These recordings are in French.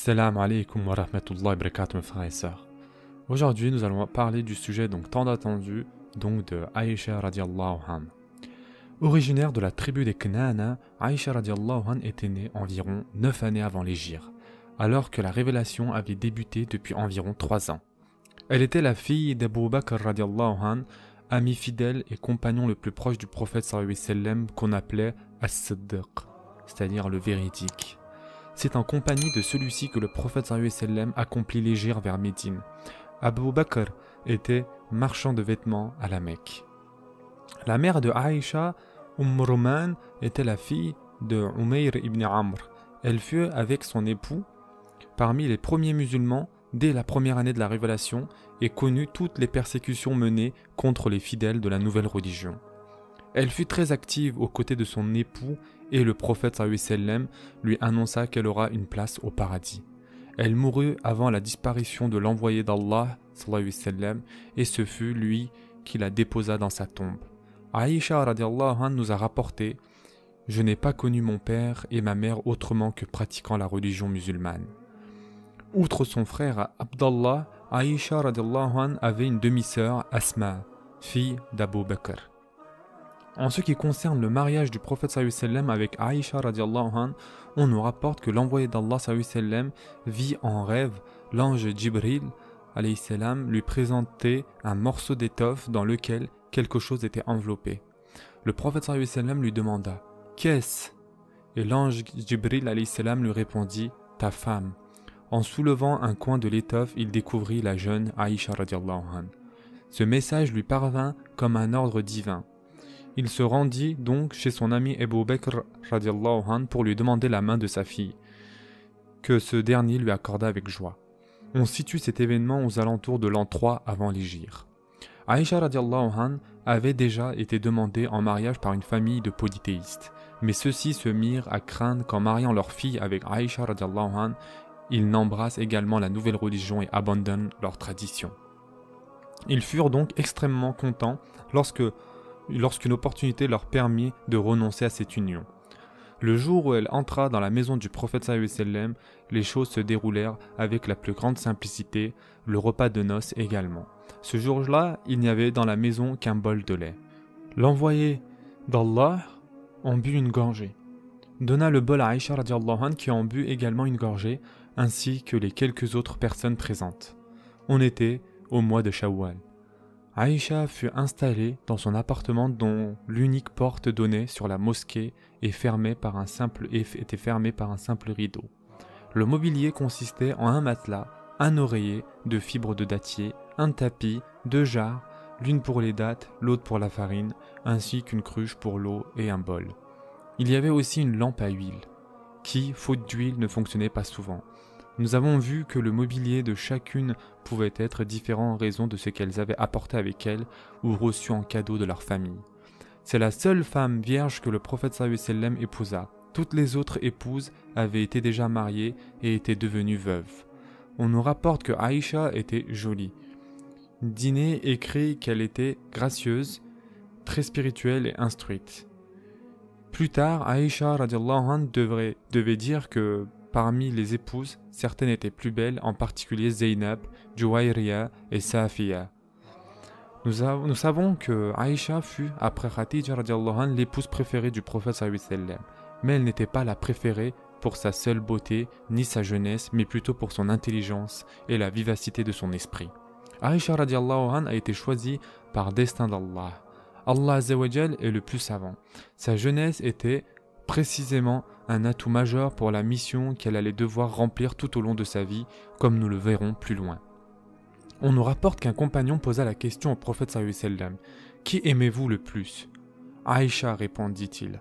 Assalamu alaikum wa rahmatullahi wa barakatuh mes frères et sœurs. Aujourd'hui nous allons parler du sujet donc tant attendu de Aïcha radiallahu anha. Originaire de la tribu des Knaana, Aïcha radiallahu anha était née environ 9 années avant l'hégire, alors que la révélation avait débuté depuis environ 3 ans. Elle était la fille d'Abu Bakr radiallahu anha, ami fidèle et compagnon le plus proche du prophète sallallahu alayhi wa sallam qu'on appelait As-Siddiq, c'est-à-dire le véridique. C'est en compagnie de celui-ci que le prophète sallallahu alayhi wa sallam accomplit l'hégire vers Médine. Abu Bakr était marchand de vêtements à la Mecque. La mère de Aïcha, Roman, était la fille de Umayr ibn Amr. Elle fut avec son époux parmi les premiers musulmans dès la première année de la révélation et connut toutes les persécutions menées contre les fidèles de la nouvelle religion. Elle fut très active aux côtés de son époux et le prophète sallallahu alayhi wa sallam lui annonça qu'elle aura une place au paradis. Elle mourut avant la disparition de l'envoyé d'Allah sallallahu alayhi wa sallam et ce fut lui qui la déposa dans sa tombe. Aïcha radiallahu anha nous a rapporté « Je n'ai pas connu mon père et ma mère autrement que pratiquant la religion musulmane. » Outre son frère Abdallah, Aïcha radiallahu anha avait une demi-sœur Asma, fille d'Abu Bakr. En ce qui concerne le mariage du prophète sallallahu alayhi wa sallam avec Aïcha radiallahu anha, on nous rapporte que l'envoyé d'Allah sallallahu alayhi wa sallam vit en rêve l'ange Jibril alayhi salam lui présenter un morceau d'étoffe dans lequel quelque chose était enveloppé. Le prophète sallallahu alayhi wa sallam lui demanda « Qu'est-ce » Et l'ange Jibril alayhi salam lui répondit « Ta femme ». En soulevant un coin de l'étoffe, il découvrit la jeune Aïcha radiallahu anha. Ce message lui parvint comme un ordre divin. Il se rendit donc chez son ami Abu Bakr radiallahu anhu pour lui demander la main de sa fille, que ce dernier lui accorda avec joie. On situe cet événement aux alentours de l'an 3 avant l'hégire. Aïcha radiallahu anha avait déjà été demandée en mariage par une famille de polythéistes, mais ceux-ci se mirent à craindre qu'en mariant leur fille avec Aïcha radiallahu anha, ils n'embrassent également la nouvelle religion et abandonnent leur tradition. Ils furent donc extrêmement contents lorsqu'une opportunité leur permit de renoncer à cette union. Le jour où elle entra dans la maison du prophète sallallahu alayhi wa sallam, les choses se déroulèrent avec la plus grande simplicité, le repas de noces également. Ce jour-là, il n'y avait dans la maison qu'un bol de lait. L'envoyé d'Allah en but une gorgée, donna le bol à Aïcha radiallahu anha qui en but également une gorgée, ainsi que les quelques autres personnes présentes. On était au mois de Shawwal. Aïcha fut installée dans son appartement dont l'unique porte donnait sur la mosquée et était fermée par un simple rideau. Le mobilier consistait en un matelas, un oreiller de fibres de dattier, un tapis, 2 jarres, l'une pour les dattes, l'autre pour la farine, ainsi qu'une cruche pour l'eau et un bol. Il y avait aussi une lampe à huile, qui, faute d'huile, ne fonctionnait pas souvent. Nous avons vu que le mobilier de chacune pouvait être différent en raison de ce qu'elles avaient apporté avec elles ou reçu en cadeau de leur famille. C'est la seule femme vierge que le prophète sallallahu alayhi wa sallam épousa. Toutes les autres épouses avaient été déjà mariées et étaient devenues veuves. On nous rapporte que Aïcha était jolie. Diné écrit qu'elle était gracieuse, très spirituelle et instruite. Plus tard, Aïcha radiallahu anha devait dire que parmi les épouses, certaines étaient plus belles, en particulier Zaynab, Juwayriya et Safiya. Nous savons que Aïcha fut, après Khadija radiallahu anha, l'épouse préférée du prophète sallallahu alayhi wa sallam. Mais elle n'était pas la préférée pour sa seule beauté, ni sa jeunesse, mais plutôt pour son intelligence et la vivacité de son esprit. Aïcha radiallahu anha a été choisie par destin d'Allah. Allah azza wa jal est le plus savant. Sa jeunesse était précisément un atout majeur pour la mission qu'elle allait devoir remplir tout au long de sa vie, comme nous le verrons plus loin. On nous rapporte qu'un compagnon posa la question au prophète sallallahu alayhi wa sallam. « Qui aimez-vous le plus ?» Aïcha répondit-il.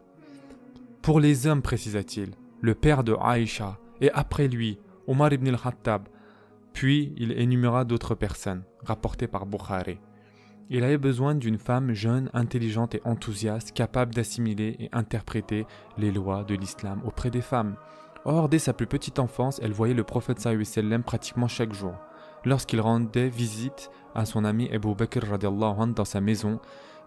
« Pour les hommes, précisa-t-il, le père de Aïcha, et après lui, Omar ibn al-Khattab. » Puis il énuméra d'autres personnes, rapportées par Bukhari. Il avait besoin d'une femme jeune, intelligente et enthousiaste, capable d'assimiler et interpréter les lois de l'islam auprès des femmes. Or, dès sa plus petite enfance, elle voyait le prophète sallallahu alayhi wa sallam pratiquement chaque jour. Lorsqu'il rendait visite à son ami Abu Bakr radiallahu anhu dans sa maison,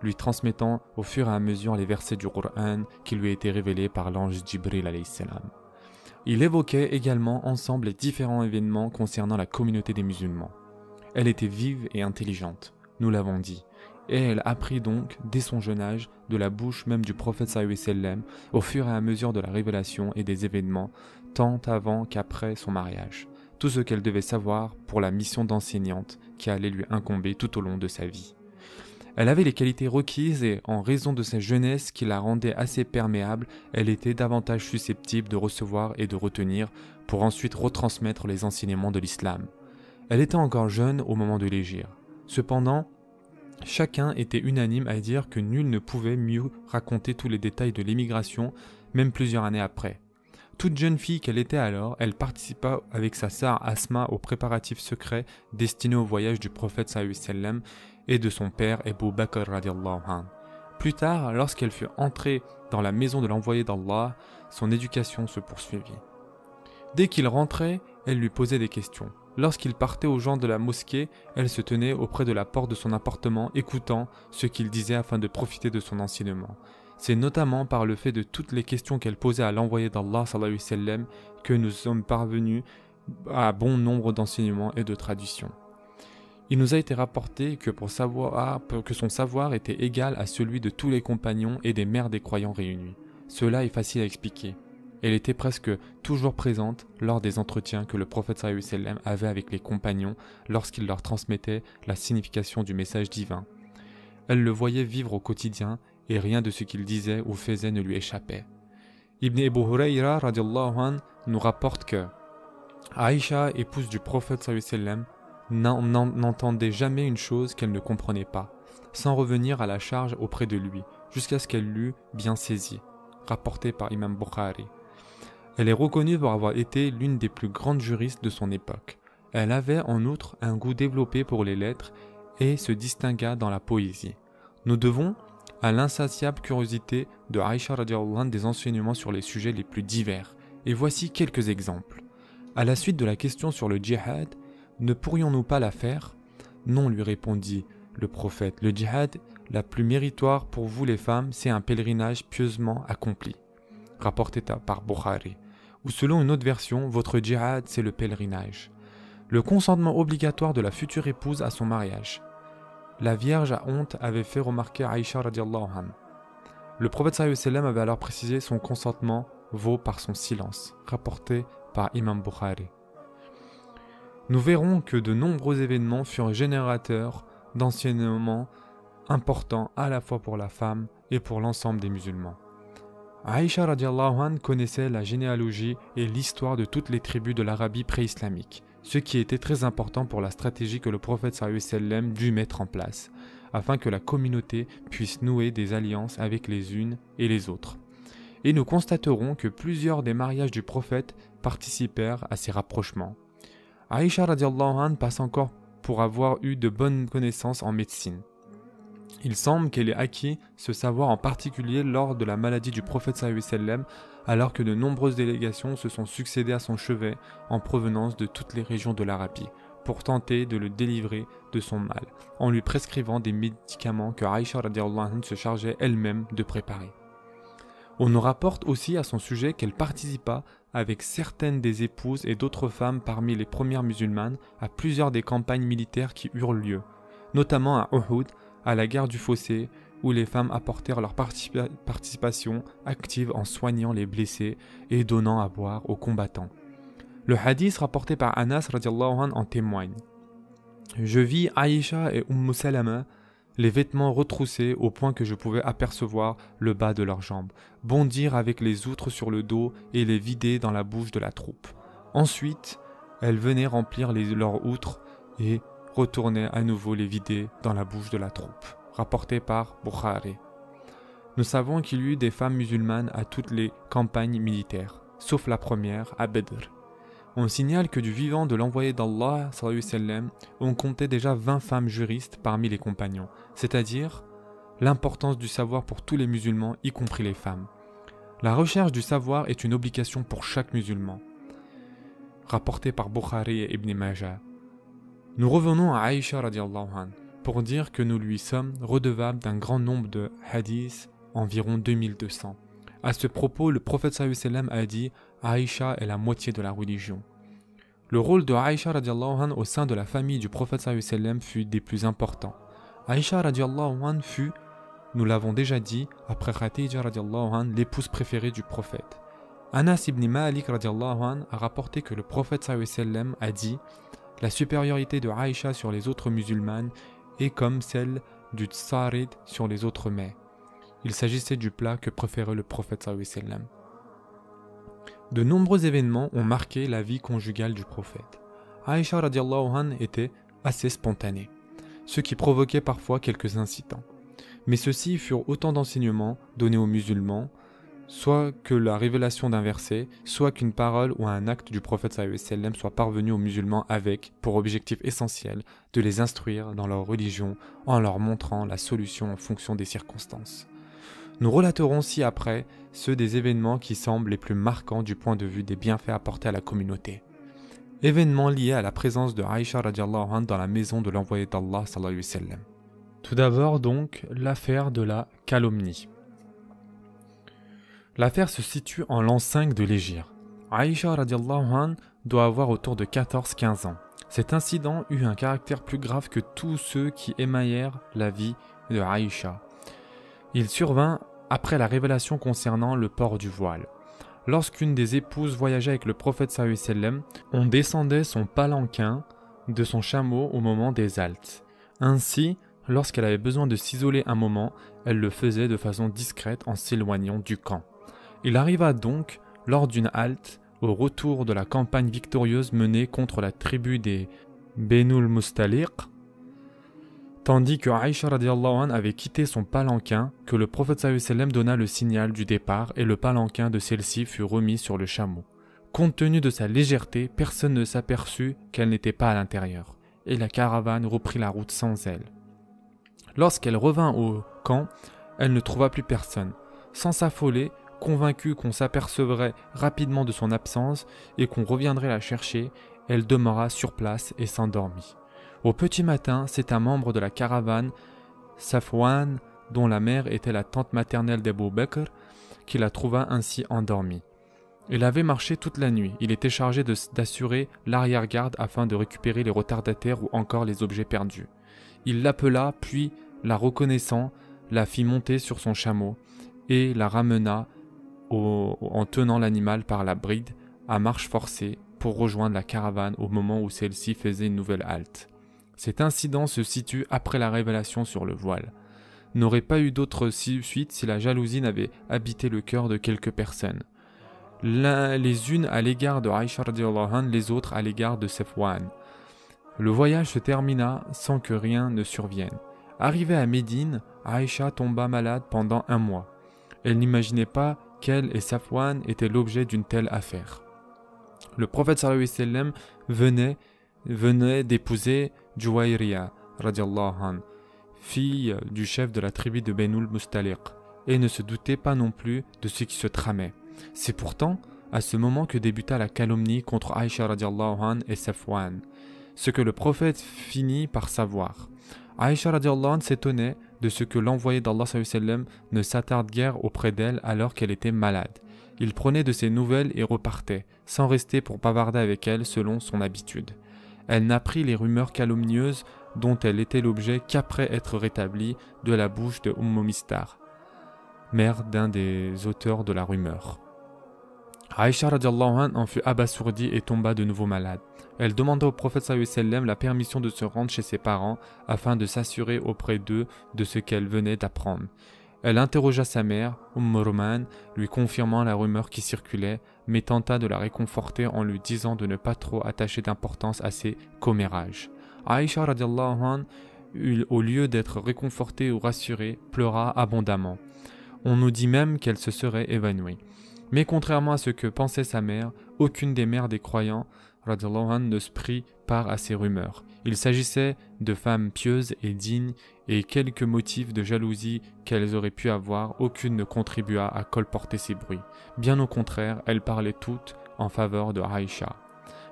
lui transmettant au fur et à mesure les versets du Coran qui lui étaient révélés par l'ange Jibril alayhi salam. Il évoquait également ensemble les différents événements concernant la communauté des musulmans. Elle était vive et intelligente, nous l'avons dit, et elle apprit donc, dès son jeune âge, de la bouche même du prophète sallallahu alayhi wa sallam, au fur et à mesure de la révélation et des événements, tant avant qu'après son mariage, tout ce qu'elle devait savoir pour la mission d'enseignante qui allait lui incomber tout au long de sa vie. Elle avait les qualités requises et, en raison de sa jeunesse qui la rendait assez perméable, elle était davantage susceptible de recevoir et de retenir pour ensuite retransmettre les enseignements de l'islam. Elle était encore jeune au moment de l'hégire. Cependant, chacun était unanime à dire que nul ne pouvait mieux raconter tous les détails de l'émigration, même plusieurs années après. Toute jeune fille qu'elle était alors, elle participa avec sa sœur Asma aux préparatifs secrets destinés au voyage du prophète sallallahu alayhi wa sallam et de son père Abu Bakr radiallahu anhu. Plus tard, lorsqu'elle fut entrée dans la maison de l'envoyé d'Allah, son éducation se poursuivit. Dès qu'il rentrait, elle lui posait des questions. Lorsqu'il partait aux gens de la mosquée, elle se tenait auprès de la porte de son appartement, écoutant ce qu'il disait afin de profiter de son enseignement. C'est notamment par le fait de toutes les questions qu'elle posait à l'envoyé d'Allah sallallahu alayhi wa sallam que nous sommes parvenus à bon nombre d'enseignements et de traditions. Il nous a été rapporté que son savoir était égal à celui de tous les compagnons et des mères des croyants réunis. Cela est facile à expliquer. Elle était presque toujours présente lors des entretiens que le prophète sallallahu alayhi wa sallam avait avec les compagnons lorsqu'il leur transmettait la signification du message divin. Elle le voyait vivre au quotidien et rien de ce qu'il disait ou faisait ne lui échappait. Ibn Abu Hurayra radiallahu anhu nous rapporte que Aïcha, épouse du prophète sallallahu alayhi wa sallam, n'entendait jamais une chose qu'elle ne comprenait pas, sans revenir à la charge auprès de lui, jusqu'à ce qu'elle l'eût bien saisie, rapporté par Imam Bukhari. Elle est reconnue pour avoir été l'une des plus grandes juristes de son époque. Elle avait en outre un goût développé pour les lettres et se distingua dans la poésie. Nous devons à l'insatiable curiosité de Aïcha radiallahu anha des enseignements sur les sujets les plus divers. Et voici quelques exemples. À la suite de la question sur le djihad, ne pourrions-nous pas la faire ? Non, lui répondit le prophète. Le djihad, la plus méritoire pour vous les femmes, c'est un pèlerinage pieusement accompli. Rapporté par Bukhari. Ou selon une autre version, votre djihad, c'est le pèlerinage. Le consentement obligatoire de la future épouse à son mariage. La Vierge à honte avait fait remarquer à Aïcha radiallahu anha. Le prophète sallallahu alayhi wa sallam avait alors précisé son consentement vaut par son silence, rapporté par Imam Bukhari. Nous verrons que de nombreux événements furent générateurs d'enseignements importants à la fois pour la femme et pour l'ensemble des musulmans. Aïcha radiallahu anha connaissait la généalogie et l'histoire de toutes les tribus de l'Arabie pré-islamique, ce qui était très important pour la stratégie que le prophète sallallahu alayhi wa sallam dut mettre en place, afin que la communauté puisse nouer des alliances avec les unes et les autres. Et nous constaterons que plusieurs des mariages du prophète participèrent à ces rapprochements. Aïcha radiallahu anha passe encore pour avoir eu de bonnes connaissances en médecine. Il semble qu'elle ait acquis ce savoir en particulier lors de la maladie du prophète sallallahu alayhi wa sallam, alors que de nombreuses délégations se sont succédées à son chevet en provenance de toutes les régions de l'Arabie, pour tenter de le délivrer de son mal, en lui prescrivant des médicaments que Aïcha radiallahu anha se chargeait elle-même de préparer. On nous rapporte aussi à son sujet qu'elle participa avec certaines des épouses et d'autres femmes parmi les premières musulmanes à plusieurs des campagnes militaires qui eurent lieu, notamment à Uhud, à la guerre du Fossé, où les femmes apportèrent leur participation active en soignant les blessés et donnant à boire aux combattants. Le hadith rapporté par Anas radiallahu anhu en témoigne. Je vis Aïcha et Salama, les vêtements retroussés au point que je pouvais apercevoir le bas de leurs jambes, bondir avec les outres sur le dos et les vider dans la bouche de la troupe. Ensuite, elles venaient remplir leurs outres et retournaient à nouveau les vider dans la bouche de la troupe. Rapporté par Bukhari. Nous savons qu'il y eut des femmes musulmanes à toutes les campagnes militaires, sauf la première, à Badr. On signale que du vivant de l'envoyé d'Allah, sallallahu alayhi wa sallam, on comptait déjà 20 femmes juristes parmi les compagnons, c'est-à-dire l'importance du savoir pour tous les musulmans, y compris les femmes. La recherche du savoir est une obligation pour chaque musulman. Rapporté par Bukhari et Ibn Majah. Nous revenons à Aïcha radiallahu anha pour dire que nous lui sommes redevables d'un grand nombre de hadiths, environ 2200. À ce propos, le prophète sallallahu alayhi wa sallam a dit « Aïcha est la moitié de la religion ». Le rôle de Aïcha radiallahu anha au sein de la famille du prophète sallallahu alayhi wa sallam fut des plus importants. Aïcha radiallahu anha fut, nous l'avons déjà dit, après Khadija radiallahu anha, l'épouse préférée du prophète. Anas ibn Malik radiallahu anha a rapporté que le prophète sallallahu alayhi wa sallam a dit « La supériorité de Aïcha sur les autres musulmanes est comme celle du tsarid sur les autres mets. » Il s'agissait du plat que préférait le prophète sallallahu alayhi wa sallam. De nombreux événements ont marqué la vie conjugale du prophète. Aïcha radiallahu anha était assez spontanée, ce qui provoquait parfois quelques incidents. Mais ceux-ci furent autant d'enseignements donnés aux musulmans, soit que la révélation d'un verset, soit qu'une parole ou un acte du prophète sallallahu alayhi wa sallam soit parvenu aux musulmans avec, pour objectif essentiel, de les instruire dans leur religion en leur montrant la solution en fonction des circonstances. Nous relaterons ci-après ceux des événements qui semblent les plus marquants du point de vue des bienfaits apportés à la communauté. Événements liés à la présence de Aïcha radiallahu anha dans la maison de l'envoyé d'Allah sallallahu alayhi wa sallam. Tout d'abord donc, l'affaire de la calomnie. L'affaire se situe en l'an 5 de l'Hégire. Aïcha radiallahu anha doit avoir autour de 14-15 ans. Cet incident eut un caractère plus grave que tous ceux qui émaillèrent la vie de Aïcha. Il survint après la révélation concernant le port du voile. Lorsqu'une des épouses voyageait avec le prophète sallallahu alayhi wa sallam, on descendait son palanquin de son chameau au moment des haltes. Ainsi, lorsqu'elle avait besoin de s'isoler un moment, elle le faisait de façon discrète en s'éloignant du camp. Il arriva donc, lors d'une halte, au retour de la campagne victorieuse menée contre la tribu des Benul Mustaliq, tandis que Aïcha radiallahu anha avait quitté son palanquin, que le prophète sallallahu alayhi wa sallam donna le signal du départ et le palanquin de celle-ci fut remis sur le chameau. Compte tenu de sa légèreté, personne ne s'aperçut qu'elle n'était pas à l'intérieur, et la caravane reprit la route sans elle. Lorsqu'elle revint au camp, elle ne trouva plus personne. Sans s'affoler, convaincue qu'on s'apercevrait rapidement de son absence et qu'on reviendrait la chercher, elle demeura sur place et s'endormit. Au petit matin, c'est un membre de la caravane, Safwan, dont la mère était la tante maternelle d'Abu Bakr, qui la trouva ainsi endormie. Il avait marché toute la nuit. Il était chargé d'assurer l'arrière-garde afin de récupérer les retardataires ou encore les objets perdus. Il l'appela, puis, la reconnaissant, la fit monter sur son chameau et la ramena en tenant l'animal par la bride à marche forcée pour rejoindre la caravane au moment où celle-ci faisait une nouvelle halte. Cet incident se situe après la révélation sur le voile. N'aurait pas eu d'autre suite si la jalousie n'avait habité le cœur de quelques personnes. Les unes à l'égard de Aïcha radiallahu anha, les autres à l'égard de Safwan. Le voyage se termina sans que rien ne survienne. Arrivée à Médine, Aïcha tomba malade pendant 1 mois. Elle n'imaginait pas qu'elle et Safwan étaient l'objet d'une telle affaire. Le prophète sallallahu alayhi wa sallam venait d'épouser Juwayriya radiallahu anha, fille du chef de la tribu de Benul Mustaliq, et ne se doutait pas non plus de ce qui se tramait. C'est pourtant à ce moment que débuta la calomnie contre Aïcha radiallahu anha et Safwan, ce que le prophète finit par savoir. Aïcha radiallahu anha s'étonnait de ce que l'envoyé d'Allah sallallahu alayhi wa sallam ne s'attarde guère auprès d'elle alors qu'elle était malade. Il prenait de ses nouvelles et repartait, sans rester pour bavarder avec elle selon son habitude. Elle n'apprit les rumeurs calomnieuses dont elle était l'objet qu'après être rétablie de la bouche de Mistar, mère d'un des auteurs de la rumeur. Aïcha radiallahu anha en fut abasourdie et tomba de nouveau malade. Elle demanda au prophète sallallahu alayhi wa sallam la permission de se rendre chez ses parents afin de s'assurer auprès d'eux de ce qu'elle venait d'apprendre. Elle interrogea sa mère, Roman, lui confirmant la rumeur qui circulait, mais tenta de la réconforter en lui disant de ne pas trop attacher d'importance à ses commérages. Aïcha radiallahu anha, au lieu d'être réconfortée ou rassurée, pleura abondamment. On nous dit même qu'elle se serait évanouie. Mais contrairement à ce que pensait sa mère, aucune des mères des croyants radiallahu anha ne se prit part à ces rumeurs. Il s'agissait de femmes pieuses et dignes, et quelques motifs de jalousie qu'elles auraient pu avoir, aucune ne contribua à colporter ces bruits. Bien au contraire, elles parlaient toutes en faveur de Aïcha.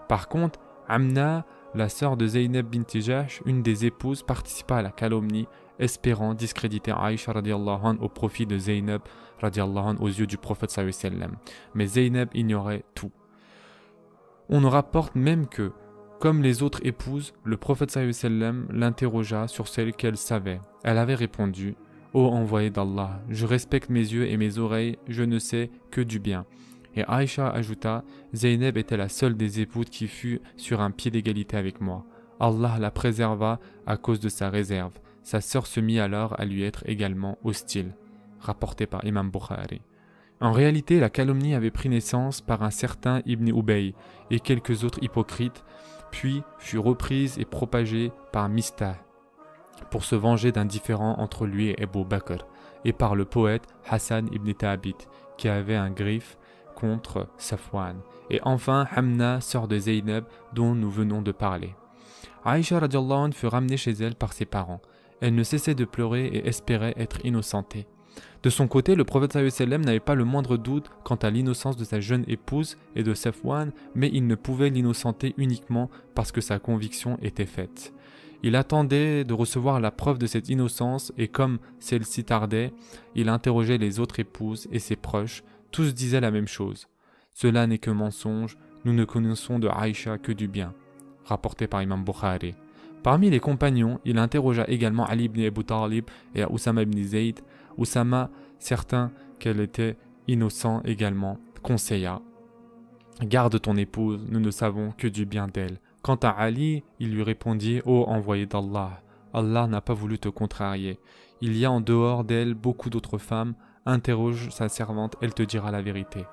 Par contre, Amna, la sœur de Zeynep bint Jahsh, une des épouses, participa à la calomnie. espérant discréditer Aïcha radiallahu anha au profit de Zaynab radiallahu anha aux yeux du prophète sallallahu alayhi wa sallam. Mais Zaynab ignorait tout. On nous rapporte même que, comme les autres épouses, le prophète sallallahu alayhi wa sallam l'interrogea sur celle qu'elle savait. Elle avait répondu: Ô envoyé d'Allah, je respecte mes yeux et mes oreilles, je ne sais que du bien. Et Aïcha ajouta: Zaynab était la seule des épouses qui fut sur un pied d'égalité avec moi. Allah la préserva à cause de sa réserve. Sa sœur se mit alors à lui être également hostile. Rapporté par Imam Bukhari. En réalité, la calomnie avait pris naissance par un certain Ibn Ubay et quelques autres hypocrites, puis fut reprise et propagée par Mistah pour se venger d'un différend entre lui et Abu Bakr, et par le poète Hassan ibn Thabit qui avait un griffe contre Safwan, et enfin Hamna, sœur de Zaynab dont nous venons de parler. Aïcha radiallahu anha fut ramenée chez elle par ses parents. Elle ne cessait de pleurer et espérait être innocentée. De son côté, le prophète sallallahu alayhi wa sallam n'avait pas le moindre doute quant à l'innocence de sa jeune épouse et de Safwan, mais il ne pouvait l'innocenter uniquement parce que sa conviction était faite. Il attendait de recevoir la preuve de cette innocence et comme celle-ci tardait, il interrogeait les autres épouses et ses proches. Tous disaient la même chose. Cela n'est que mensonge, nous ne connaissons de Aïcha que du bien. Rapporté par Imam Bukhari. Parmi les compagnons, il interrogea également Ali ibn Abu Talib et Oussama ibn Zayd. Oussama, certain qu'elle était innocente également, conseilla: Garde ton épouse, nous ne savons que du bien d'elle. Quant à Ali, il lui répondit: Ô envoyé d'Allah, Allah n'a pas voulu te contrarier. Il y a en dehors d'elle beaucoup d'autres femmes. Interroge sa servante, elle te dira la vérité.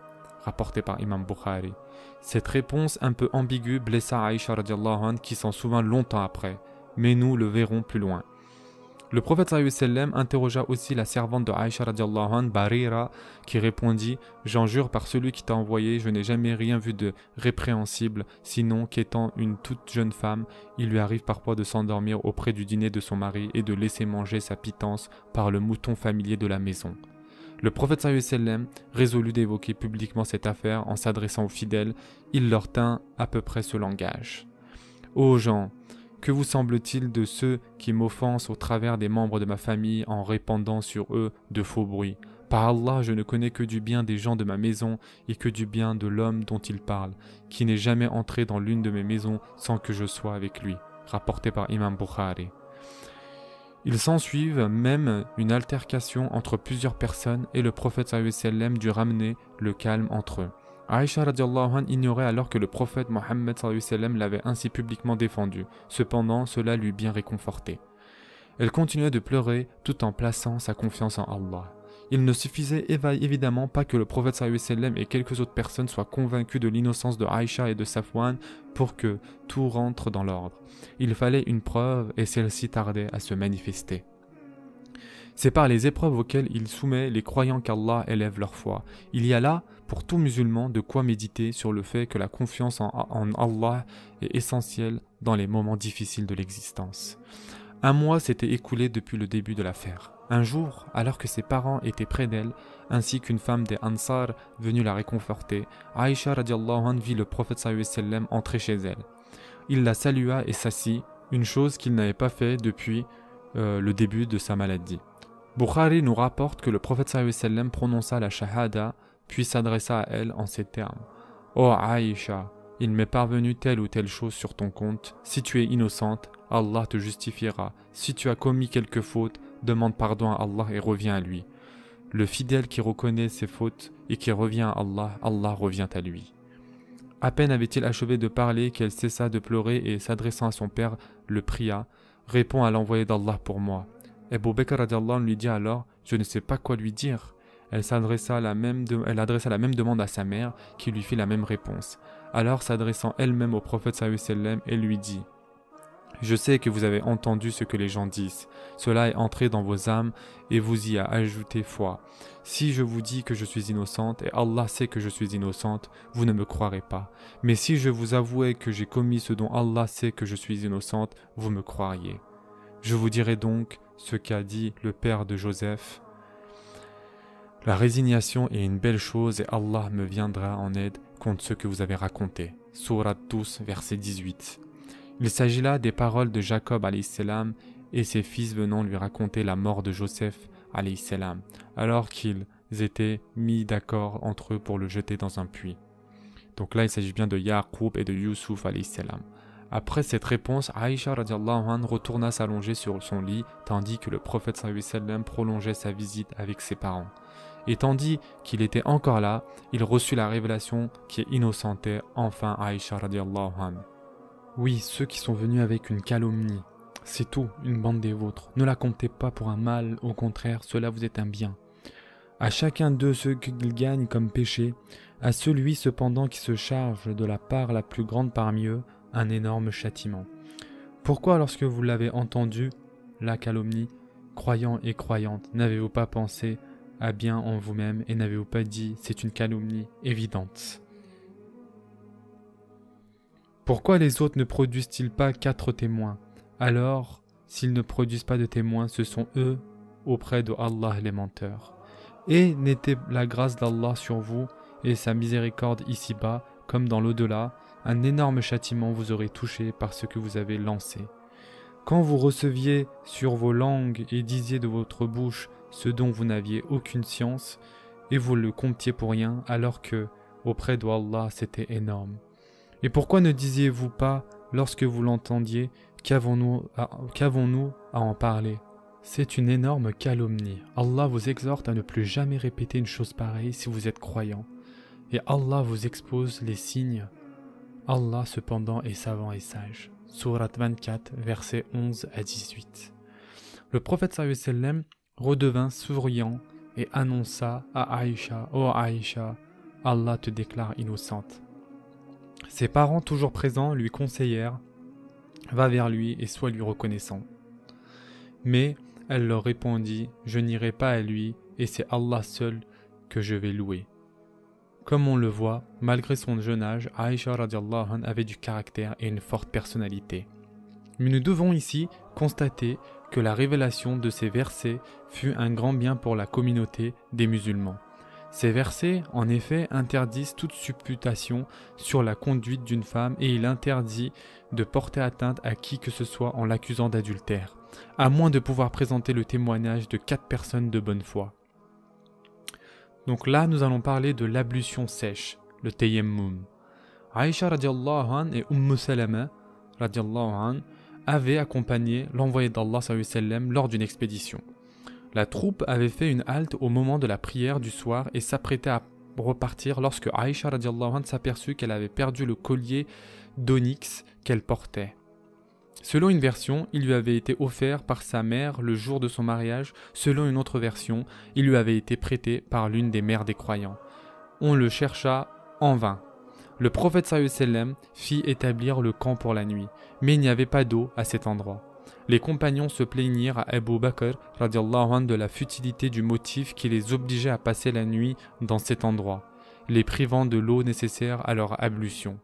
Rapporté par Imam Bukhari. Cette réponse un peu ambiguë blessa Aïcha radiallahu anha qui s'en souvint longtemps après, mais nous le verrons plus loin. Le prophète sallallahu alayhi wa sallam interrogea aussi la servante de Aïcha radiallahu anha, Barira, qui répondit: J'en jure par celui qui t'a envoyé, je n'ai jamais rien vu de répréhensible, sinon qu'étant une toute jeune femme, il lui arrive parfois de s'endormir auprès du dîner de son mari et de laisser manger sa pitance par le mouton familier de la maison. Le prophète sallallahu alayhi wa sallam résolut d'évoquer publiquement cette affaire en s'adressant aux fidèles. Il leur tint à peu près ce langage: Ô gens, que vous semble-t-il de ceux qui m'offensent au travers des membres de ma famille en répandant sur eux de faux bruits? Par Allah, je ne connais que du bien des gens de ma maison et que du bien de l'homme dont ils parlent, qui n'est jamais entré dans l'une de mes maisons sans que je sois avec lui. Rapporté par Imam Bukhari. Il s'ensuivent même une altercation entre plusieurs personnes et le prophète sallallahu alayhi wa sallam dut ramener le calme entre eux. Aïcha radiallahu anha ignorait alors que le prophète Mohammed sallallahu alayhi wa sallam l'avait ainsi publiquement défendu. Cependant, cela l'eut bien réconforté. Elle continuait de pleurer tout en plaçant sa confiance en Allah. Il ne suffisait évidemment pas que le prophète sallallahu alayhi wa sallam et quelques autres personnes soient convaincus de l'innocence de Aïcha et de Safwan pour que tout rentre dans l'ordre. Il fallait une preuve et celle-ci tardait à se manifester. C'est par les épreuves auxquelles il soumet les croyants qu'Allah élève leur foi. Il y a là, pour tout musulman, de quoi méditer sur le fait que la confiance en Allah est essentielle dans les moments difficiles de l'existence. Un mois s'était écoulé depuis le début de l'affaire. Un jour, alors que ses parents étaient près d'elle, ainsi qu'une femme des Ansar venue la réconforter, Aïcha radiallahu anha vit le prophète sallallahu alayhi wa sallam entrer chez elle. Il la salua et s'assit, une chose qu'il n'avait pas fait depuis le début de sa maladie. Bukhari nous rapporte que le prophète sallallahu alayhi wa sallam prononça la shahada, puis s'adressa à elle en ces termes: Ô Aïcha, il m'est parvenu telle ou telle chose sur ton compte. Si tu es innocente, Allah te justifiera. Si tu as commis quelque faute, demande pardon à Allah et reviens à lui. Le fidèle qui reconnaît ses fautes et qui revient à Allah, Allah revient à lui. À peine avait-il achevé de parler qu'elle cessa de pleurer et s'adressant à son père, le pria: Réponds à l'envoyé d'Allah pour moi. Abu Bakr radiallahu anhu lui dit alors: Je ne sais pas quoi lui dire. Elle adressa la même demande à sa mère, qui lui fit la même réponse. Alors, s'adressant elle-même au prophète sallallahu alayhi wa sallam, elle lui dit: Je sais que vous avez entendu ce que les gens disent. Cela est entré dans vos âmes et vous y a ajouté foi. Si je vous dis que je suis innocente, et Allah sait que je suis innocente, vous ne me croirez pas. Mais si je vous avouais que j'ai commis ce dont Allah sait que je suis innocente, vous me croiriez. Je vous dirai donc ce qu'a dit le père de Joseph. La résignation est une belle chose et Allah me viendra en aide contre ce que vous avez raconté. Sourate 12, verset 18. Il s'agit là des paroles de Jacob alayhi salam et ses fils venant lui raconter la mort de Joseph alayhi salam, alors qu'ils étaient mis d'accord entre eux pour le jeter dans un puits. Donc là, il s'agit bien de Yaqub et de Youssouf alayhi salam. Après cette réponse, Aïcha radiallahu anha retourna s'allonger sur son lit, tandis que le prophète sallallahu alayhi wa sallam prolongeait sa visite avec ses parents. Et tandis qu'il était encore là, il reçut la révélation qui innocentait enfin Aïcha radiallahu anha. Oui, ceux qui sont venus avec une calomnie, c'est tout, une bande des vôtres. Ne la comptez pas pour un mal, au contraire, cela vous est un bien. À chacun d'eux ce qu'ils gagnent comme péché, à celui cependant qui se charge de la part la plus grande parmi eux, un énorme châtiment. Pourquoi lorsque vous l'avez entendu, la calomnie, croyants et croyantes, n'avez-vous pas pensé à bien en vous-même et n'avez-vous pas dit c'est une calomnie évidente? Pourquoi les autres ne produisent-ils pas 4 témoins? Alors, s'ils ne produisent pas de témoins, ce sont eux auprès de Allah les menteurs. Et n'était la grâce d'Allah sur vous et sa miséricorde ici-bas, comme dans l'au-delà, un énorme châtiment vous aurait touché par ce que vous avez lancé. Quand vous receviez sur vos langues et disiez de votre bouche ce dont vous n'aviez aucune science, et vous le comptiez pour rien, alors que, auprès d'Allah, c'était énorme. Et pourquoi ne disiez-vous pas, lorsque vous l'entendiez, qu'avons-nous à en parler? C'est une énorme calomnie. Allah vous exhorte à ne plus jamais répéter une chose pareille si vous êtes croyant. Et Allah vous expose les signes. Allah cependant est savant et sage. Sourate 24, versets 11 à 18. Le prophète sallallahu alayhi wa sallam redevint souriant et annonça à Aïcha, « Oh Aïcha, Allah te déclare innocente. » Ses parents, toujours présents, lui conseillèrent « Va vers lui et sois lui reconnaissant. » Mais elle leur répondit « Je n'irai pas à lui et c'est Allah seul que je vais louer. » Comme on le voit, malgré son jeune âge, Aïcha radiallahu anha avait du caractère et une forte personnalité. Mais nous devons ici constater que la révélation de ces versets fut un grand bien pour la communauté des musulmans. Ces versets, en effet, interdisent toute supputation sur la conduite d'une femme et il interdit de porter atteinte à qui que ce soit en l'accusant d'adultère, à moins de pouvoir présenter le témoignage de 4 personnes de bonne foi. Donc là, nous allons parler de l'ablution sèche, le tayammum. Aïcha radiallahu anha et Salama radiallahu anha avaient accompagné l'envoyé d'Allah sallallahu alayhi wa sallam lors d'une expédition. La troupe avait fait une halte au moment de la prière du soir et s'apprêtait à repartir lorsque Aïcha radiallahu anha s'aperçut qu'elle avait perdu le collier d'onyx qu'elle portait. Selon une version, il lui avait été offert par sa mère le jour de son mariage. Selon une autre version, il lui avait été prêté par l'une des mères des croyants. On le chercha en vain. Le prophète sallallahu alayhi wa sallam fit établir le camp pour la nuit, mais il n'y avait pas d'eau à cet endroit. Les compagnons se plaignirent à Abu Bakr radiallahu anhu de la futilité du motif qui les obligeait à passer la nuit dans cet endroit, les privant de l'eau nécessaire à leur ablution.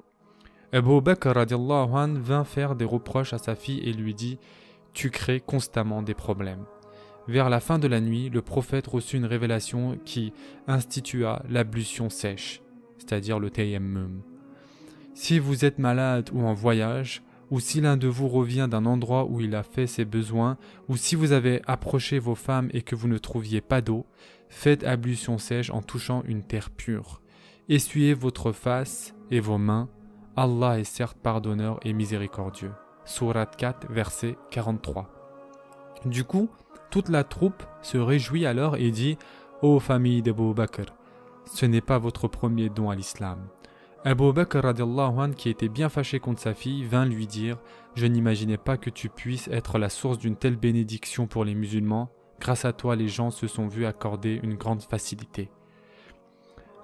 Abu Bakr radiallahu anhu vint faire des reproches à sa fille et lui dit « Tu crées constamment des problèmes ». Vers la fin de la nuit, le prophète reçut une révélation qui institua l'ablution sèche, c'est-à-dire le tayammum. Si vous êtes malade ou en voyage, ou si l'un de vous revient d'un endroit où il a fait ses besoins, ou si vous avez approché vos femmes et que vous ne trouviez pas d'eau, faites ablution sèche en touchant une terre pure. Essuyez votre face et vos mains. Allah est certes pardonneur et miséricordieux. Sourate 4, verset 43. Du coup, toute la troupe se réjouit alors et dit « Ô famille d'Abu Bakr, ce n'est pas votre premier don à l'islam. » Abu Bakr radiallahu anhu, qui était bien fâché contre sa fille, vint lui dire « Je n'imaginais pas que tu puisses être la source d'une telle bénédiction pour les musulmans. Grâce à toi, les gens se sont vus accorder une grande facilité. »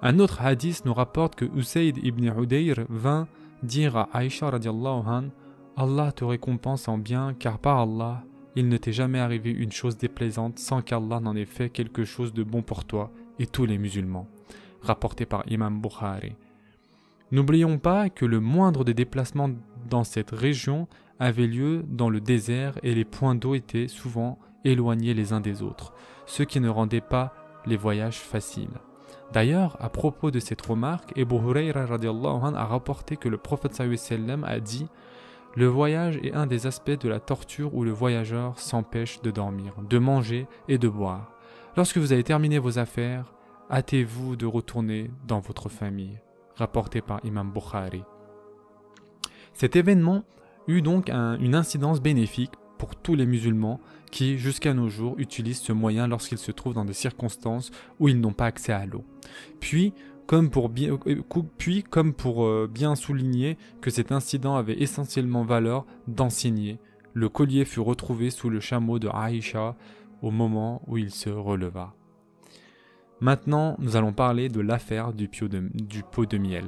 Un autre hadith nous rapporte que Usayd ibn Hudayr vint dire à Aïcha radiallahu anha « Allah te récompense en bien, car par Allah, il ne t'est jamais arrivé une chose déplaisante sans qu'Allah n'en ait fait quelque chose de bon pour toi et tous les musulmans. » Rapporté par Imam Bukhari. N'oublions pas que le moindre des déplacements dans cette région avait lieu dans le désert et les points d'eau étaient souvent éloignés les uns des autres, ce qui ne rendait pas les voyages faciles. D'ailleurs, à propos de cette remarque, Abu Hurayra radiallahu anhu a rapporté que le prophète sallallahu alayhi wa sallam a dit « Le voyage est un des aspects de la torture où le voyageur s'empêche de dormir, de manger et de boire. Lorsque vous avez terminé vos affaires, hâtez-vous de retourner dans votre famille. Rapporté par Imam Bukhari. Cet événement eut donc une incidence bénéfique pour tous les musulmans qui, jusqu'à nos jours, utilisent ce moyen lorsqu'ils se trouvent dans des circonstances où ils n'ont pas accès à l'eau. Puis, comme pour bien souligner que cet incident avait essentiellement valeur d'enseigner, le collier fut retrouvé sous le chameau de Aïcha au moment où il se releva. Maintenant, nous allons parler de l'affaire du pot de miel.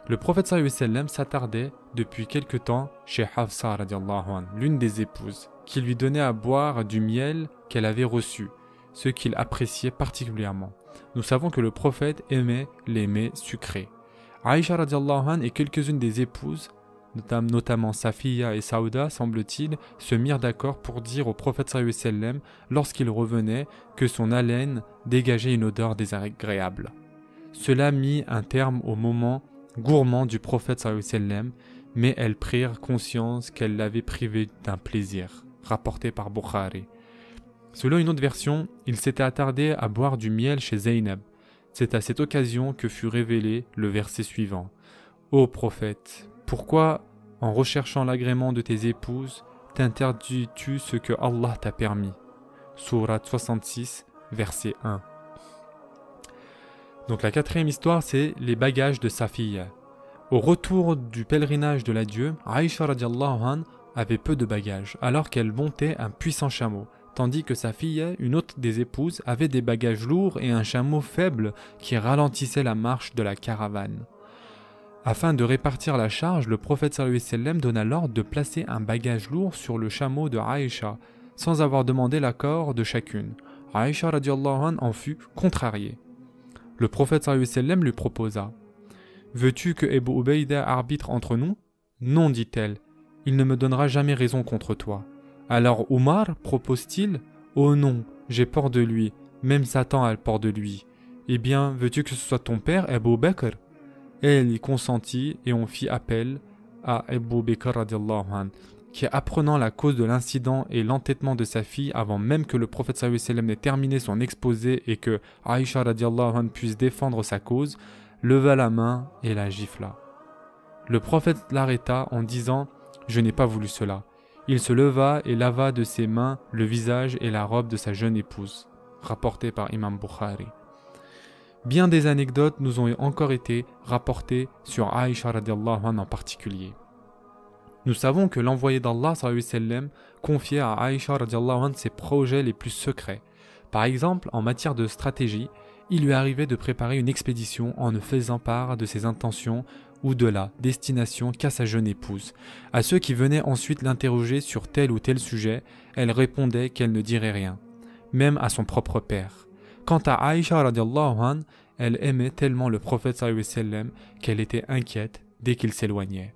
Le prophète sallallahu alayhi wa sallam s'attardait depuis quelque temps chez Hafsa radiallahu anha, l'une des épouses, qui lui donnait à boire du miel qu'elle avait reçu, ce qu'il appréciait particulièrement. Nous savons que le prophète aimait les mets sucrés. Aïcha radiallahu anha et quelques-unes des épouses, notamment Safiya et Saouda, semble-t-il, se mirent d'accord pour dire au prophète sallallahu alayhi wa sallam, lorsqu'il revenait, que son haleine dégageait une odeur désagréable. Cela mit un terme au moment gourmand du prophète sallallahu alayhi wa sallam, mais elles prirent conscience qu'elle l'avait privé d'un plaisir, rapporté par Bukhari. Selon une autre version, il s'était attardé à boire du miel chez Zaynab. C'est à cette occasion que fut révélé le verset suivant. Ô prophète, pourquoi, en recherchant l'agrément de tes épouses, t'interdis-tu ce que Allah t'a permis? Sourate 66, verset 1. Donc la quatrième histoire, c'est les bagages de Safiya. Au retour du pèlerinage de l'adieu, Aïcha radiallahu anha avait peu de bagages, alors qu'elle montait un puissant chameau, tandis que Safiya, une autre des épouses, avait des bagages lourds et un chameau faible qui ralentissait la marche de la caravane. Afin de répartir la charge, le prophète sallallahu alayhi wa sallam donna l'ordre de placer un bagage lourd sur le chameau de Aïcha, sans avoir demandé l'accord de chacune. Aïcha radiallahu anha en fut contrariée. Le prophète sallallahu alayhi wa sallam lui proposa « Veux-tu que Abu Ubaïda arbitre entre nous ?»« Non, dit-elle, il ne me donnera jamais raison contre toi. » Alors Omar propose-t-il « Oh non, j'ai peur de lui, même Satan a peur de lui. Eh bien, veux-tu que ce soit ton père, Abu Bakr ?» Elle y consentit et on fit appel à Abu Bakr radiallahu anhu, qui, apprenant la cause de l'incident et l'entêtement de sa fille avant même que le prophète sallallahu alayhi wa sallam n'ait terminé son exposé et que Aïcha radiallahu anha puisse défendre sa cause, leva la main et la gifla. Le prophète l'arrêta en disant « Je n'ai pas voulu cela ». Il se leva et lava de ses mains le visage et la robe de sa jeune épouse, rapporté par Imam Bukhari. Bien des anecdotes nous ont encore été rapportées sur Aïcha radiallahu anha en particulier. Nous savons que l'envoyé d'Allah sallallahu alayhi wa sallam confiait à Aïcha radiallahu anha ses projets les plus secrets. Par exemple, en matière de stratégie, il lui arrivait de préparer une expédition en ne faisant part de ses intentions ou de la destination qu'à sa jeune épouse. À ceux qui venaient ensuite l'interroger sur tel ou tel sujet, elle répondait qu'elle ne dirait rien, même à son propre père. Quant à Aïcha radiallahu anha, elle aimait tellement le prophète sallallahu alayhi wa sallam qu'elle était inquiète dès qu'il s'éloignait.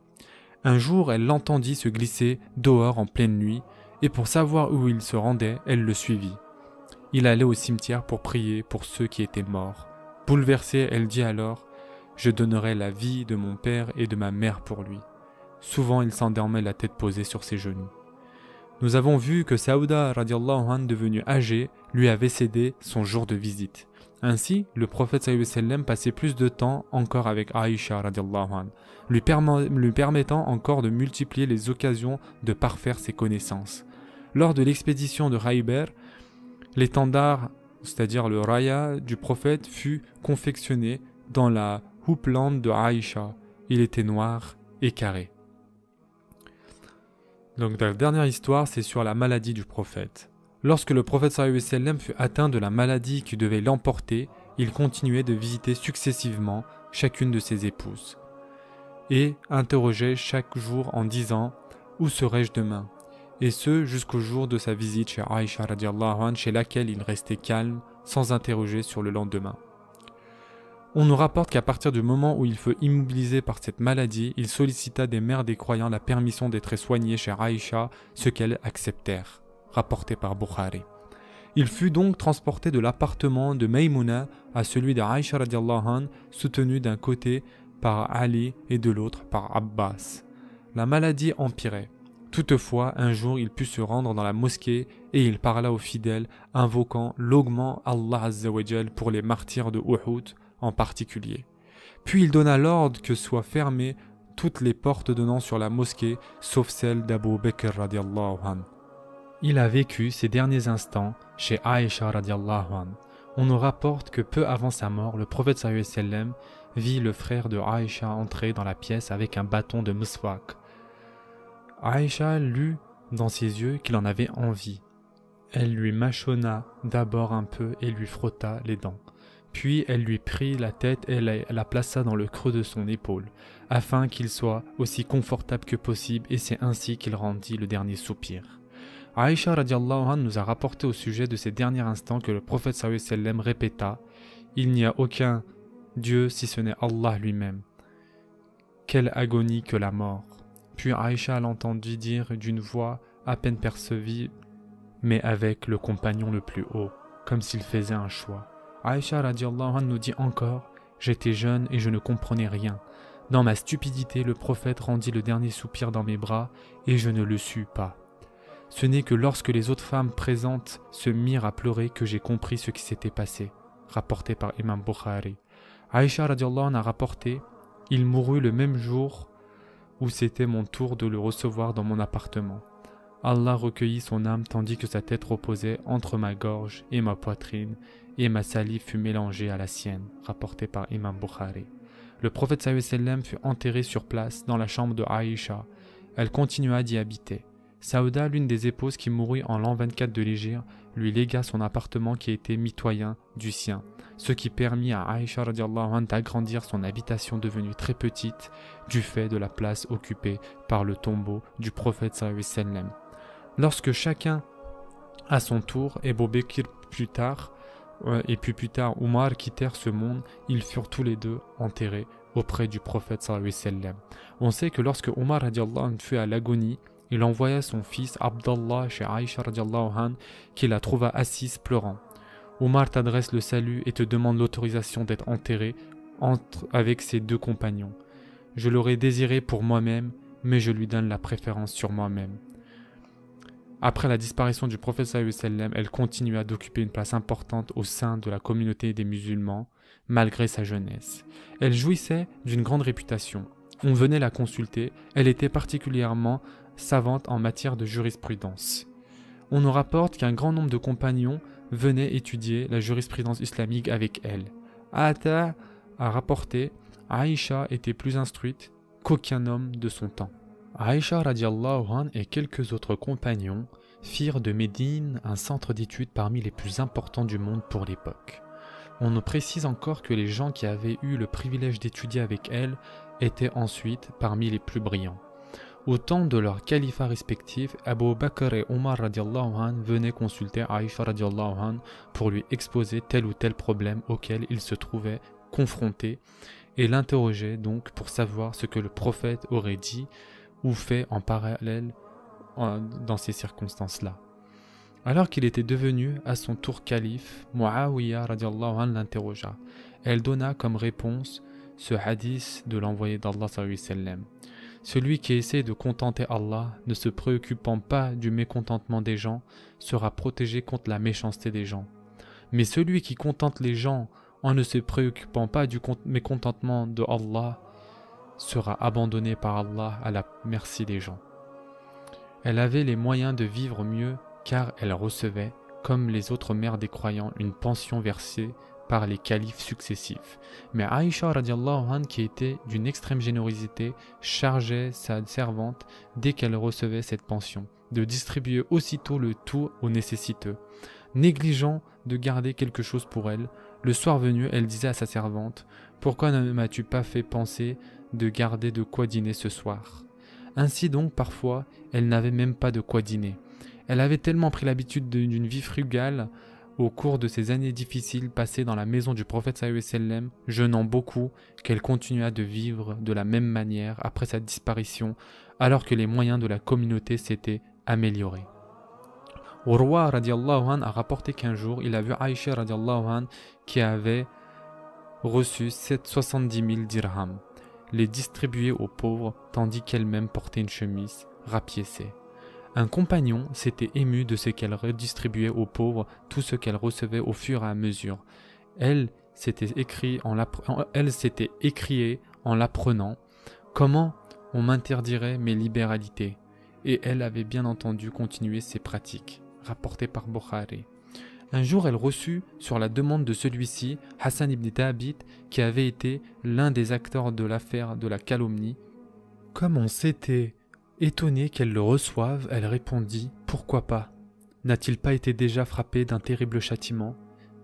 Un jour, elle l'entendit se glisser dehors en pleine nuit, et pour savoir où il se rendait, elle le suivit. Il allait au cimetière pour prier pour ceux qui étaient morts. Bouleversée, elle dit alors « Je donnerai la vie de mon père et de ma mère pour lui. » Souvent, il s'endormait la tête posée sur ses genoux. Nous avons vu que Saouda, radiallahu anha, devenue âgée, lui avait cédé son jour de visite. Ainsi, le prophète sallallahu alayhi wa sallam passait plus de temps encore avec Aïcha, radiallahu anha, lui permettant encore de multiplier les occasions de parfaire ses connaissances. Lors de l'expédition de Khaybar, l'étendard, c'est-à-dire le raya du prophète, fut confectionné dans la houppelande de Aïcha. Il était noir et carré. Donc la dernière histoire, c'est sur la maladie du prophète. Lorsque le prophète sallallahu alayhi wa sallam fut atteint de la maladie qui devait l'emporter, il continuait de visiter successivement chacune de ses épouses et interrogeait chaque jour en disant « Où serai-je demain ?» Et ce jusqu'au jour de sa visite chez Aïcha radiallahu anha, chez laquelle il restait calme, sans interroger sur le lendemain. On nous rapporte qu'à partir du moment où il fut immobilisé par cette maladie, il sollicita des mères des croyants la permission d'être soigné chez Aïcha, ce qu'elles acceptèrent, rapporté par Bukhari. Il fut donc transporté de l'appartement de Maïmouna à celui d'Aïcha radiallahu anha, soutenu d'un côté par Ali et de l'autre par Abbas. La maladie empirait. Toutefois, un jour, il put se rendre dans la mosquée et il parla aux fidèles, invoquant l'augment Allah Azza wa Jal pour les martyrs de Uhud en particulier. Puis il donna l'ordre que soient fermées toutes les portes donnant sur la mosquée, sauf celle d'Abu Bakr radiallahu anhu. Il a vécu ses derniers instants chez Aïcha radiallahu anhu. On nous rapporte que peu avant sa mort, le prophète sallallahu alayhi wa sallam vit le frère de Aïcha entrer dans la pièce avec un bâton de miswak. Aïcha lut dans ses yeux qu'il en avait envie. Elle lui mâchonna d'abord un peu et lui frotta les dents. Puis elle lui prit la tête et la plaça dans le creux de son épaule, afin qu'il soit aussi confortable que possible, et c'est ainsi qu'il rendit le dernier soupir. Aïcha radiallahu anha nous a rapporté au sujet de ces derniers instants que le prophète sallallahu alayhi wa sallam répéta « Il n'y a aucun Dieu si ce n'est Allah lui-même. Quelle agonie que la mort !» Puis Aïcha l'entendit dire d'une voix à peine perceptible, mais avec le compagnon le plus haut, comme s'il faisait un choix. Aïcha radiallahu anha nous dit encore « J'étais jeune et je ne comprenais rien. Dans ma stupidité, le prophète rendit le dernier soupir dans mes bras et je ne le sus pas. Ce n'est que lorsque les autres femmes présentes se mirent à pleurer que j'ai compris ce qui s'était passé. » Rapporté par Imam Bukhari. Aïcha radiallahu anha a rapporté « Il mourut le même jour où c'était mon tour de le recevoir dans mon appartement. Allah recueillit son âme tandis que sa tête reposait entre ma gorge et ma poitrine, et ma salive fut mélangée à la sienne. » Rapporté par Imam Bukhari. Le prophète sallallahu alayhi wa sallam fut enterré sur place dans la chambre de Aïcha. Elle continua d'y habiter. Saouda, l'une des épouses qui mourut en l'an 24 de l'Hégire, lui légua son appartement qui était mitoyen du sien, ce qui permit à Aïcha radiallahu anha d'agrandir son habitation devenue très petite du fait de la place occupée par le tombeau du prophète sallallahu alayhi wa sallam. Lorsque chacun à son tour, Abu Bakr plus tard, et puis plus tard Omar quittèrent ce monde, ils furent tous les deux enterrés auprès du prophète sallallahu alayhi wa sallam. On sait que lorsque Omar radiallahu anhu fut à l'agonie, il envoya son fils Abdallah chez Aïcha radiallahu anha qui la trouva assise pleurant. Omar t'adresse le salut et te demande l'autorisation d'être enterré avec ses deux compagnons. Je l'aurais désiré pour moi-même, mais je lui donne la préférence sur moi-même. Après la disparition du prophète sallallahu alayhi wa sallam, elle continua d'occuper une place importante au sein de la communauté des musulmans, malgré sa jeunesse. Elle jouissait d'une grande réputation. On venait la consulter, elle était particulièrement savante en matière de jurisprudence. On nous rapporte qu'un grand nombre de compagnons venaient étudier la jurisprudence islamique avec elle. Ata a rapporté Aïcha était plus instruite qu'aucun homme de son temps. Aïcha radiallahu anha et quelques autres compagnons firent de Médine un centre d'études parmi les plus importants du monde pour l'époque. On nous précise encore que les gens qui avaient eu le privilège d'étudier avec elle étaient ensuite parmi les plus brillants. Au temps de leurs califats respectifs, Abu Bakr et Omar radiallahu anhu venaient consulter Aïcha radiallahu anhu pour lui exposer tel ou tel problème auquel ils se trouvaient confrontés et l'interrogeaient donc pour savoir ce que le prophète aurait dit ou fait en parallèle dans ces circonstances-là. Alors qu'il était devenu à son tour calife, Muawiyah radiallahu anhu l'interrogea. Elle donna comme réponse ce hadith de l'envoyé d'Allah sallallahu alayhi wa sallam. Celui qui essaie de contenter Allah, ne se préoccupant pas du mécontentement des gens, sera protégé contre la méchanceté des gens. Mais celui qui contente les gens en ne se préoccupant pas du mécontentement de Allah, sera abandonné par Allah à la merci des gens. Elle avait les moyens de vivre mieux car elle recevait, comme les autres mères des croyants, une pension versée par les califes successifs. Mais Aïcha radiallahu anha, qui était d'une extrême générosité, chargeait sa servante, dès qu'elle recevait cette pension, de distribuer aussitôt le tout aux nécessiteux. Négligeant de garder quelque chose pour elle, le soir venu, elle disait à sa servante « Pourquoi ne m'as-tu pas fait penser de garder de quoi dîner ce soir ?» Ainsi donc, parfois, elle n'avait même pas de quoi dîner. Elle avait tellement pris l'habitude d'une vie frugale au cours de ces années difficiles passées dans la maison du prophète sallallahu alayhi wa sallam, jeûnant beaucoup, qu'elle continua de vivre de la même manière après sa disparition, alors que les moyens de la communauté s'étaient améliorés. Urwa radiallahu anhu a rapporté qu'un jour, il a vu Aïcha radiallahu anhu qui avait reçu 70 000 dirhams. les distribuer aux pauvres, tandis qu'elle-même portait une chemise rapiécée. Un compagnon s'était ému de ce qu'elle redistribuait aux pauvres, tout ce qu'elle recevait au fur et à mesure. Elle s'était écriée en l'apprenant. Comment on m'interdirait mes libéralités? Et elle avait bien entendu continué ses pratiques, rapportées par Bukhari. Un jour, elle reçut, sur la demande de celui-ci, Hassan ibn Thabit, qui avait été l'un des acteurs de l'affaire de la calomnie. Comme on s'était étonné qu'elle le reçoive, elle répondit « Pourquoi pas? N'a-t-il pas été déjà frappé d'un terrible châtiment ?»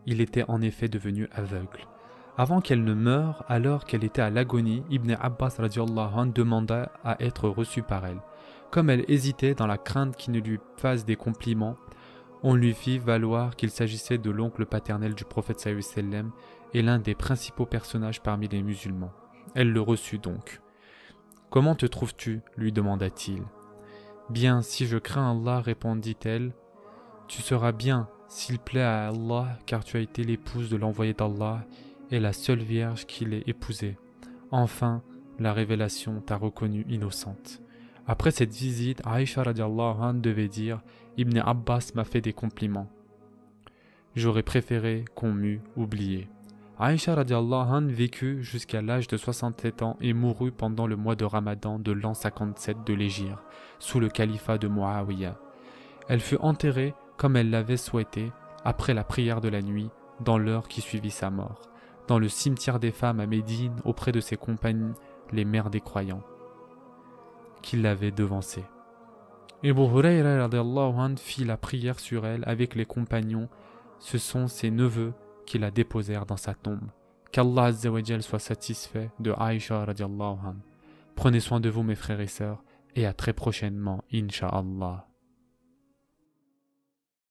Il était en effet devenu aveugle. Avant qu'elle ne meure, alors qu'elle était à l'agonie, Ibn Abbas radiallahu anhu demanda à être reçu par elle. Comme elle hésitait dans la crainte qu'il ne lui fasse des compliments, on lui fit valoir qu'il s'agissait de l'oncle paternel du prophète sallallahu alayhi wa sallam et l'un des principaux personnages parmi les musulmans. Elle le reçut donc. « Comment te trouves-tu » lui demanda-t-il. « Bien, si je crains Allah, répondit-elle. « Tu seras bien, s'il plaît à Allah, car tu as été l'épouse de l'envoyé d'Allah et la seule vierge qu'il ait épousée. Enfin, la révélation t'a reconnue innocente. » Après cette visite, Aïcha radiallahu anha devait dire « Ibn Abbas m'a fait des compliments. J'aurais préféré qu'on m'eût oublié. » Aïcha radiallahu anha vécut jusqu'à l'âge de 67 ans et mourut pendant le mois de Ramadan de l'an 57 de l'Hégire, sous le califat de Muawiyah. Elle fut enterrée comme elle l'avait souhaité, après la prière de la nuit, dans l'heure qui suivit sa mort, dans le cimetière des femmes à Médine, auprès de ses compagnes, les mères des croyants, qui l'avaient devancée. Abu Hurayra radiallahu anhu fit la prière sur elle avec les compagnons. Ce sont ses neveux qui la déposèrent dans sa tombe. Qu'Allah Azza wa Jal soit satisfait de Aïcha radiallahu anha. Prenez soin de vous mes frères et sœurs et à très prochainement, Inch'Allah.